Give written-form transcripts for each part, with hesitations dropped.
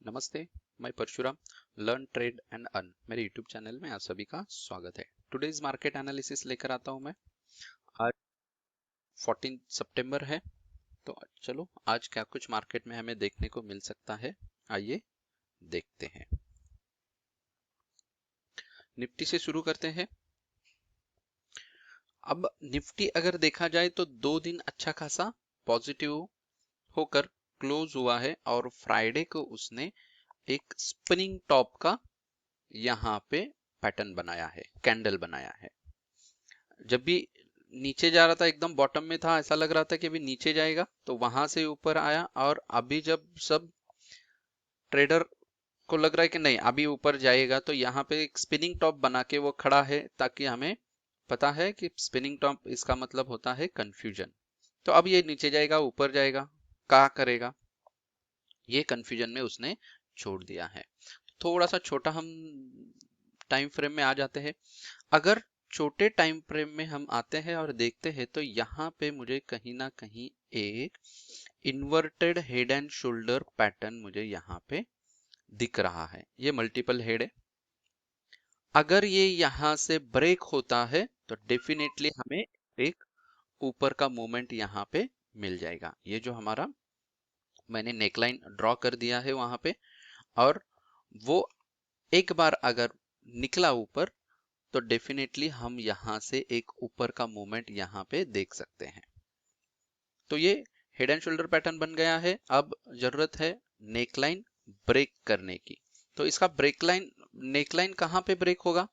नमस्ते, मैं Parashuram. Learn trade and earn मेरे यूट्यूब चैनल में आप सभी का स्वागत है। टुडेज मार्केट एनालिसिस लेकर आता हूं मैं। आज 14 सितंबर है, तो चलो आज क्या कुछ मार्केट में हमें देखने को मिल सकता है, आइए देखते हैं। निफ्टी से शुरू करते हैं। अब निफ्टी अगर देखा जाए तो 2 दिन अच्छा खासा पॉजिटिव होकर क्लोज हुआ है और फ्राइडे को उसने एक स्पिनिंग टॉप का यहाँ पे पैटर्न बनाया है, कैंडल बनाया है। जब भी नीचे जा रहा था, एकदम बॉटम में था, ऐसा लग रहा था कि अभी नीचे जाएगा, तो वहां से ऊपर आया और अभी जब सब ट्रेडर को लग रहा है कि नहीं अभी ऊपर जाएगा, तो यहाँ पे एक स्पिनिंग टॉप बना के वो खड़ा है, ताकि हमें पता है कि स्पिनिंग टॉप इसका मतलब होता है कंफ्यूजन। तो अब ये नीचे जाएगा ऊपर जाएगा, क्या करेगा, ये कंफ्यूजन में उसने छोड़ दिया है। थोड़ा सा छोटा हम टाइम फ्रेम में आ जाते हैं। अगर छोटे टाइम फ्रेम में हम आते हैं और देखते हैं, तो यहाँ पे मुझे कहीं ना कहीं एक inverted head and shoulder pattern मुझे यहाँ पे दिख रहा है। ये मल्टीपल हेड है। अगर ये यहाँ से ब्रेक होता है तो डेफिनेटली हमें एक ऊपर का मूवमेंट यहाँ पे मिल जाएगा। ये जो हमारा मैंने नेकलाइन ड्रॉ कर दिया है वहां पे, और वो एक बार अगर निकला ऊपर, तो डेफिनेटली हम यहाँ से एक ऊपर का मूवमेंट यहाँ पे देख सकते हैं। तो ये हेड एंड शोल्डर पैटर्न बन गया है। अब जरूरत है नेकलाइन ब्रेक करने की। तो इसका ब्रेक लाइन, नेकलाइन कहाँ पे ब्रेक होगा,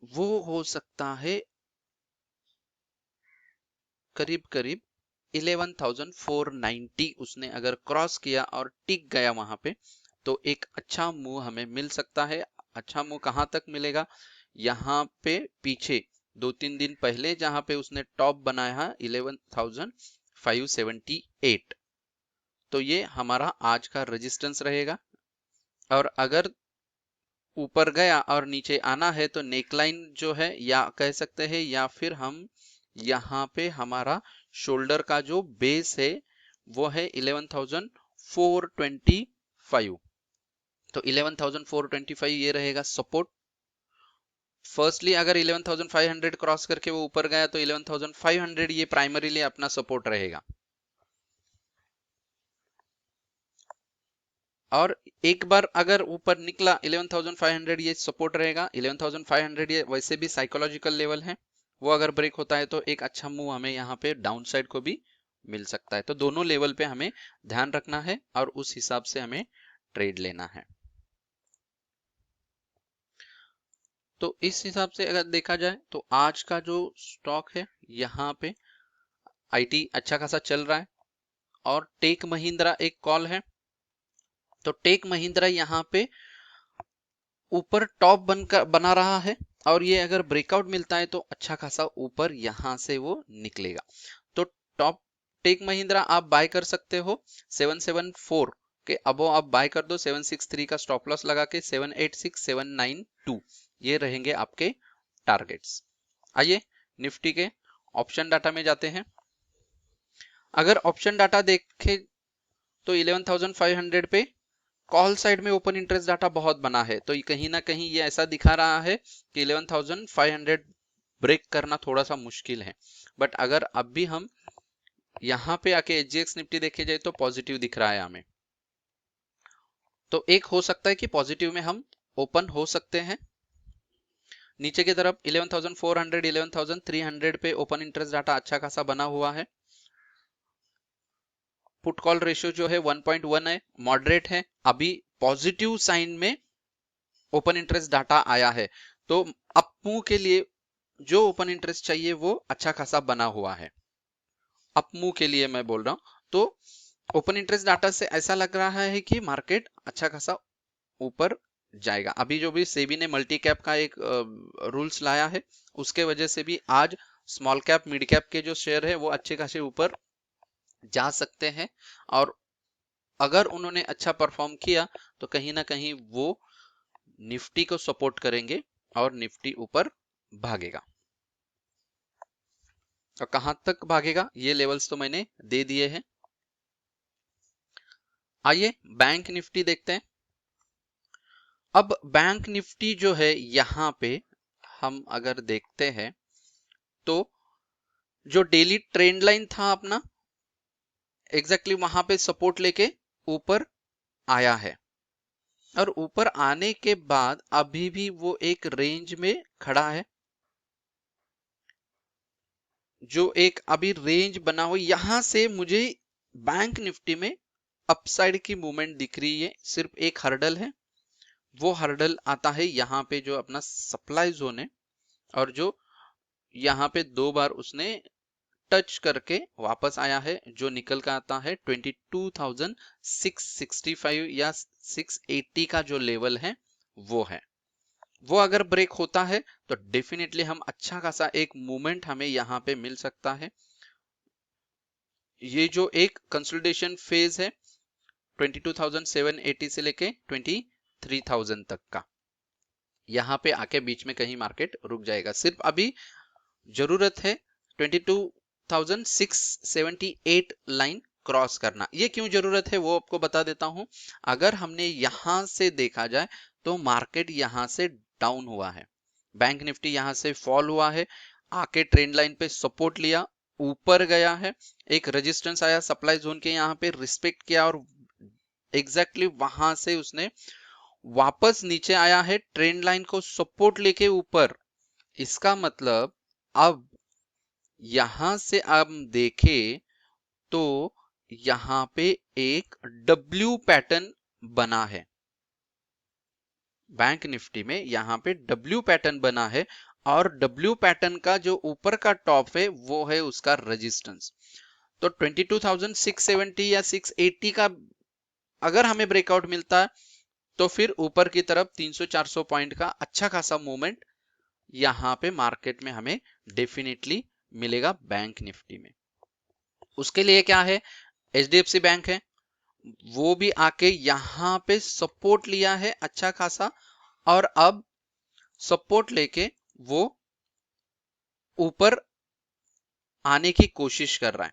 वो हो सकता है करीब करीब 11,490 उसने अगर क्रॉस किया और टिक गया वहां पे, तो एक अच्छा मूव हमें मिल सकता है। अच्छा मूव कहां तक मिलेगा, यहाँ पे पीछे 2-3 दिन पहले जहां पे उसने टॉप बनाया है 11,578, तो ये हमारा आज का रेजिस्टेंस रहेगा। और अगर ऊपर गया और नीचे आना है, तो नेकलाइन जो है, या कह सकते हैं, या फिर हम यहाँ पे हमारा शोल्डर का जो बेस है वो है 11,425। तो 11,425 ये रहेगा सपोर्ट। फर्स्टली अगर 11,500 क्रॉस करके वो ऊपर गया, तो 11,500 ये प्राइमरीली अपना सपोर्ट रहेगा। और एक बार अगर ऊपर निकला 11,500 ये सपोर्ट रहेगा। 11,500 ये वैसे भी साइकोलॉजिकल लेवल है, वो अगर ब्रेक होता है तो एक अच्छा मूव हमें यहाँ पे डाउन साइड को भी मिल सकता है। तो दोनों लेवल पे हमें ध्यान रखना है और उस हिसाब से हमें ट्रेड लेना है। तो इस हिसाब से अगर देखा जाए, तो आज का जो स्टॉक है, यहाँ पे आईटी अच्छा खासा चल रहा है और टेक महिंद्रा एक कॉल है। तो टेक महिंद्रा यहाँ पे ऊपर टॉप बनकर बना रहा है, और ये अगर ब्रेकआउट मिलता है तो अच्छा खासा ऊपर यहां से वो निकलेगा। तो टॉप टेक महिंद्रा आप बाय कर सकते हो 774 के अबो, आप बाय कर दो। 763 का स्टॉप लॉस लगा के 786 792 ये रहेंगे आपके टारगेट्स। आइए निफ्टी के ऑप्शन डाटा में जाते हैं। अगर ऑप्शन डाटा देखें तो 11,500 पे कॉल साइड में ओपन इंटरेस्ट डाटा बहुत बना है, तो कहीं ना कहीं ये ऐसा दिखा रहा है कि 11,500 ब्रेक करना थोड़ा सा मुश्किल है। बट अगर अब भी हम यहाँ पे आके एचजीएक्स निफ्टी देखे जाए तो पॉजिटिव दिख रहा है हमें। तो एक हो सकता है कि पॉजिटिव में हम ओपन हो सकते हैं। नीचे की तरफ 11,400 11,300 पे ओपन इंटरेस्ट डाटा अच्छा खासा बना हुआ है। पुट कॉल रेशियो जो है 1.1 है, मॉडरेट है। अभी पॉजिटिव साइन में ओपन इंटरेस्ट डाटा आया है, तो अपमूव के लिए जो ओपन इंटरेस्ट चाहिए वो अच्छा खासा बना हुआ है। अपमूव के लिए मैं बोल रहा हूं। तो ओपन इंटरेस्ट डाटा से ऐसा लग रहा है कि मार्केट अच्छा खासा ऊपर जाएगा। अभी जो भी सेबी ने मल्टी कैप का एक रूल्स लाया है, उसके वजह से भी आज स्मॉल कैप मिड कैप के जो शेयर है वो अच्छे खासे ऊपर जा सकते हैं। और अगर उन्होंने अच्छा परफॉर्म किया तो कहीं ना कहीं वो निफ्टी को सपोर्ट करेंगे और निफ्टी ऊपर भागेगा। और कहां तक भागेगा, ये लेवल्स तो मैंने दे दिए हैं। आइए बैंक निफ्टी देखते हैं। अब बैंक निफ्टी जो है यहाँ पे हम अगर देखते हैं तो जो डेली ट्रेंड लाइन था अपना एग्जैक्टली वहां पे सपोर्ट लेके ऊपर आया है और ऊपर आने के बाद अभी भी वो एक रेंज में खड़ा है। जो एक अभी रेंज बना हो यहां से मुझे बैंक निफ्टी में अपसाइड की मूवमेंट दिख रही है। सिर्फ एक हर्डल है, वो हर्डल आता है यहाँ पे जो अपना सप्लाई जोन है और जो यहाँ पे 2 बार उसने टच करके वापस आया है जो निकल का आता है 22,665 या 680 का जो लेवल है वो है। वो अगर ब्रेक होता है तो डेफिनेटली हम अच्छा खासा एक मूवमेंट हमें यहाँ पे मिल सकता है। ये जो एक कंसोलिडेशन फेज है 22,780 से लेके 23,000 तक का, यहाँ पे आके बीच में कहीं मार्केट रुक जाएगा। सिर्फ अभी जरूरत है 22,678 लाइन क्रॉस करना। ये क्यों जरूरत है वो आपको बता देता हूं। अगर हमने यहां से देखा जाए तो मार्केट यहां से डाउन हुआ है, बैंक निफ्टी यहां से फॉल हुआ है, आके ट्रेंड लाइन पे सपोर्ट लिया, ऊपर गया है, एक रेजिस्टेंस आया सप्लाई जोन के यहाँ पे रिस्पेक्ट किया और एग्जैक्टली वहां से उसने वापस नीचे आया है ट्रेंड लाइन को सपोर्ट लेके ऊपर। इसका मतलब अब यहां से आप देखें तो यहां पे एक डब्ल्यू पैटर्न बना है। बैंक निफ्टी में यहां पे डब्ल्यू पैटर्न बना है और डब्ल्यू पैटर्न का जो ऊपर का टॉप है वो है उसका रेजिस्टेंस। तो 22,670 या 680 का अगर हमें ब्रेकआउट मिलता है तो फिर ऊपर की तरफ 300-400 पॉइंट का अच्छा खासा मूवमेंट यहाँ पे मार्केट में हमें डेफिनेटली मिलेगा बैंक निफ्टी में। उसके लिए क्या है, एचडीएफसी बैंक है, वो भी आके यहाँ पे सपोर्ट लिया है अच्छा खासा और अब सपोर्ट लेके वो ऊपर आने की कोशिश कर रहा है।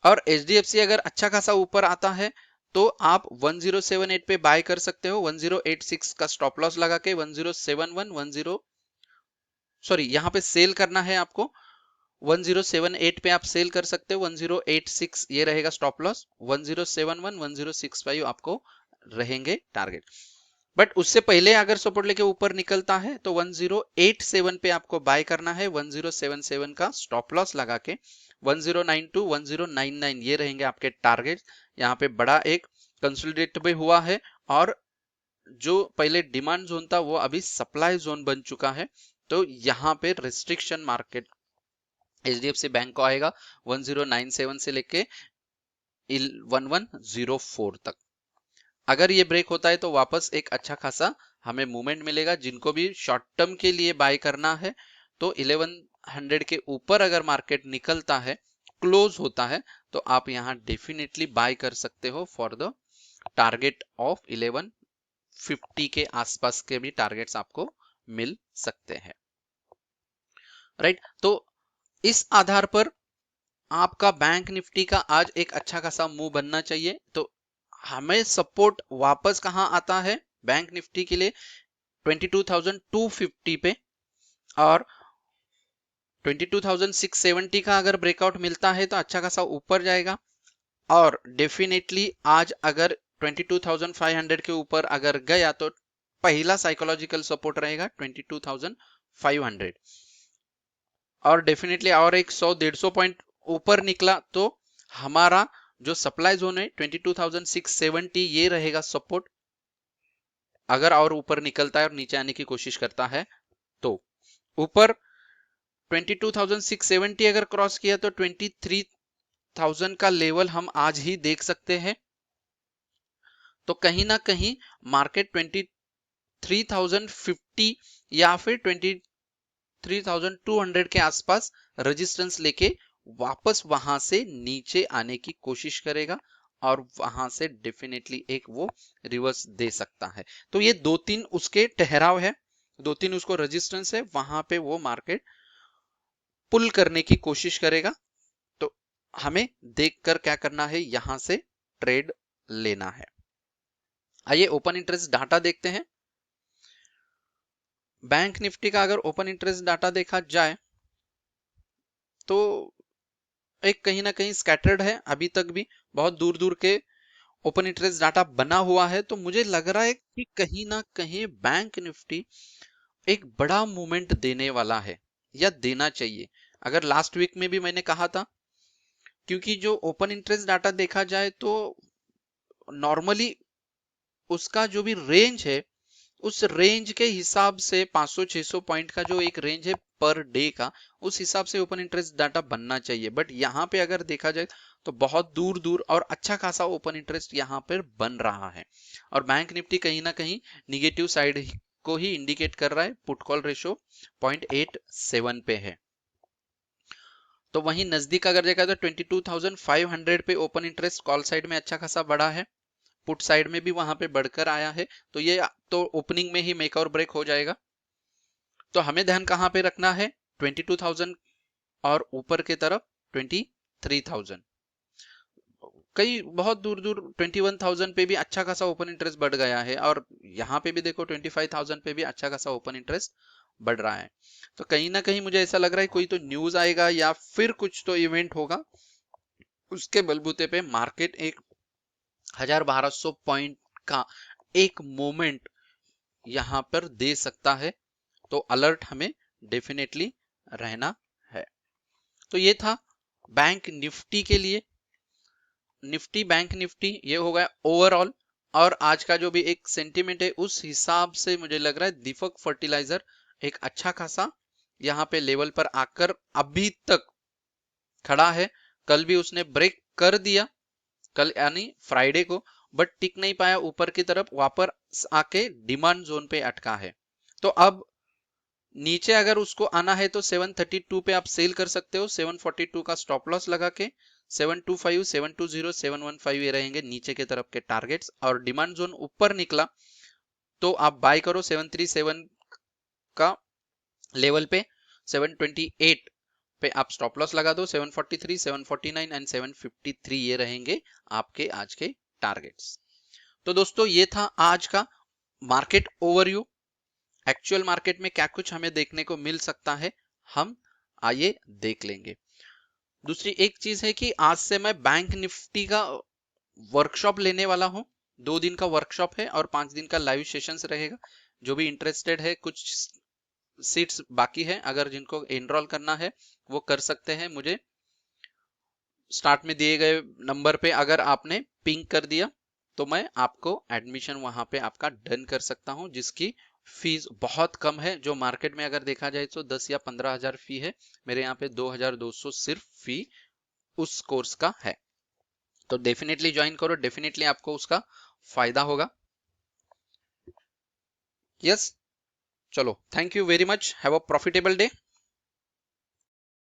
और एचडीएफसी अगर अच्छा खासा ऊपर आता है तो आप 1078 पे बाय कर सकते हो। 1086 का स्टॉप लॉस लगा के 1071 सॉरी यहाँ पे सेल करना है आपको 1078 पे आप सेल कर सकते हो। 1086 ये रहेगा स्टॉप लॉस, 1071 1065 आपको रहेंगे टारगेट। बट उससे पहले अगर सपोर्ट लेके ऊपर निकलता है तो 1087 पे आपको बाय करना है, 1077 का स्टॉप लॉस लगा के 1092 1099 ये रहेंगे आपके टारगेट। यहाँ पे बड़ा एक कंसोलिडेट भी हुआ है और जो पहले डिमांड जोन था वो अभी सप्लाई जोन बन चुका है। तो यहाँ पे रिस्ट्रिक्शन मार्केट एचडीएफसी बैंक को आएगा 1097 से लेके 1104 तक। अगर ये ब्रेक होता है तो वापस एक अच्छा खासा हमें मूवमेंट मिलेगा। जिनको भी शॉर्ट टर्म के लिए बाय करना है तो 1100 के ऊपर अगर मार्केट निकलता है क्लोज होता है तो आप यहाँ डेफिनेटली बाय कर सकते हो फॉर द टारगेट ऑफ 1150 के आसपास के भी टारगेट्स आपको मिल सकते हैं। राइट, तो इस आधार पर आपका बैंक निफ्टी का आज एक अच्छा खासा मूव बनना चाहिए। तो हमें सपोर्ट वापस कहां आता है बैंक निफ्टी के लिए 22,250 पे और 22,670 का अगर ब्रेकआउट मिलता है तो अच्छा खासा ऊपर जाएगा। और डेफिनेटली आज अगर 22,500 के ऊपर अगर गया तो पहला साइकोलॉजिकल सपोर्ट रहेगा 22,500 और डेफिनेटली और एक 100-150 पॉइंट ऊपर निकला तो हमारा जो सप्लाई जोन है 22,670 ये रहेगा सपोर्ट। अगर और ऊपर निकलता है और नीचे आने की कोशिश करता है तो ऊपर 22,670 अगर क्रॉस किया तो 23,000 का लेवल हम आज ही देख सकते हैं। तो कहीं ना कहीं मार्केट 23,050 या फिर 23,200 के आसपास रेजिस्टेंस लेके वापस वहां से नीचे आने की कोशिश करेगा और वहां से डेफिनेटली एक वो रिवर्स दे सकता है। तो ये 2-3 उसके ठहराव है, 2-3 उसको रेजिस्टेंस है, वहां पे वो मार्केट पुल करने की कोशिश करेगा। तो हमें देखकर क्या करना है, यहां से ट्रेड लेना है। आइए ओपन इंटरेस्ट डाटा देखते हैं। बैंक निफ्टी का अगर ओपन इंटरेस्ट डाटा देखा जाए तो एक कहीं ना कहीं स्कैटर्ड है, अभी तक भी बहुत दूर दूर के ओपन इंटरेस्ट डाटा बना हुआ है। तो मुझे लग रहा है कि कहीं ना कहीं बैंक निफ्टी एक बड़ा मूवमेंट देने वाला है या देना चाहिए। अगर लास्ट वीक में भी मैंने कहा था, क्योंकि जो ओपन इंटरेस्ट डाटा देखा जाए तो नॉर्मली उसका जो भी रेंज है उस रेंज के हिसाब से 500-600 पॉइंट का जो एक रेंज है पर डे का, उस हिसाब से ओपन इंटरेस्ट डाटा बनना चाहिए। बट यहाँ पे अगर देखा जाए तो बहुत दूर दूर और अच्छा खासा ओपन इंटरेस्ट यहाँ पर बन रहा है और बैंक निफ्टी कहीं ना कहीं निगेटिव साइड को ही इंडिकेट कर रहा है। पुट कॉल रेशो 0.87 पे है। तो वहीं नजदीक अगर देखा तो 22,500 पे ओपन इंटरेस्ट कॉल साइड में अच्छा खासा बढ़ा है, पुट साइड में भी वहां पे बढ़कर आया है। तो ये तो ओपनिंग में ही मेक और ब्रेक हो जाएगा। तो हमें ध्यान कहां पे रखना है, 22,000 और ऊपर के तरफ 23,000। कई बहुत दूर दूर 21,000 पे भी अच्छा खासा ओपन इंटरेस्ट बढ़ गया है और यहाँ पे भी देखो 25,000 पे भी अच्छा खासा ओपन इंटरेस्ट बढ़ रहा है। तो कहीं ना कहीं मुझे ऐसा लग रहा है कोई तो न्यूज आएगा या फिर कुछ तो इवेंट होगा, उसके बलबूते पे मार्केट एक 1,200 पॉइंट का एक मोमेंट यहां पर दे सकता है। तो अलर्ट हमें डेफिनेटली रहना है। तो ये था बैंक निफ्टी के लिए। निफ्टी बैंक निफ्टी ये हो गया ओवरऑल। और आज का जो भी एक सेंटीमेंट है उस हिसाब से मुझे लग रहा है दीपक फर्टिलाइजर एक अच्छा खासा यहाँ पे लेवल पर आकर अभी तक खड़ा है। कल भी उसने ब्रेक कर दिया, कल यानी फ्राइडे को, बट टिक नहीं पाया, ऊपर की तरफ वापस आके डिमांड जोन पे अटका है। तो अब नीचे अगर उसको आना है तो 732 पे आप सेल कर सकते हो, 742 का स्टॉप लॉस लगा के। 725, 720, 715 ये रहेंगे नीचे के तरफ के टारगेट्स। और डिमांड जोन ऊपर निकला तो आप बाय करो 737 का लेवल पे। 728 पे आप स्टॉप लॉस लगा दो। 743, 749 एंड 753 ये रहेंगे आपके आज के टारगेट्स। तो दोस्तों ये था आज का मार्केट ओवरव्यू। एक्चुअल मार्केट में क्या कुछ हमें देखने को मिल सकता है, हम आइए देख लेंगे। दूसरी एक चीज है कि आज से मैं बैंक निफ्टी का वर्कशॉप लेने वाला हूं। 2 दिन का वर्कशॉप है और 5 दिन का लाइव सेशंस रहेगा। जो भी इंटरेस्टेड है, कुछ सीट्स बाकी है, अगर जिनको एनरोल करना है वो कर सकते हैं। मुझे स्टार्ट में दिए गए नंबर पे अगर आपने पिंग कर दिया तो मैं आपको एडमिशन वहां पे आपका डन कर सकता हूं, जिसकी फीस बहुत कम है। जो मार्केट में अगर देखा जाए तो 10 या 15,000 फी है, मेरे यहाँ पे 2,200 सिर्फ फी उस कोर्स का है। तो डेफिनेटली ज्वाइन करो, डेफिनेटली आपको उसका फायदा होगा। यस, चलो, thank you very much, have a profitable day.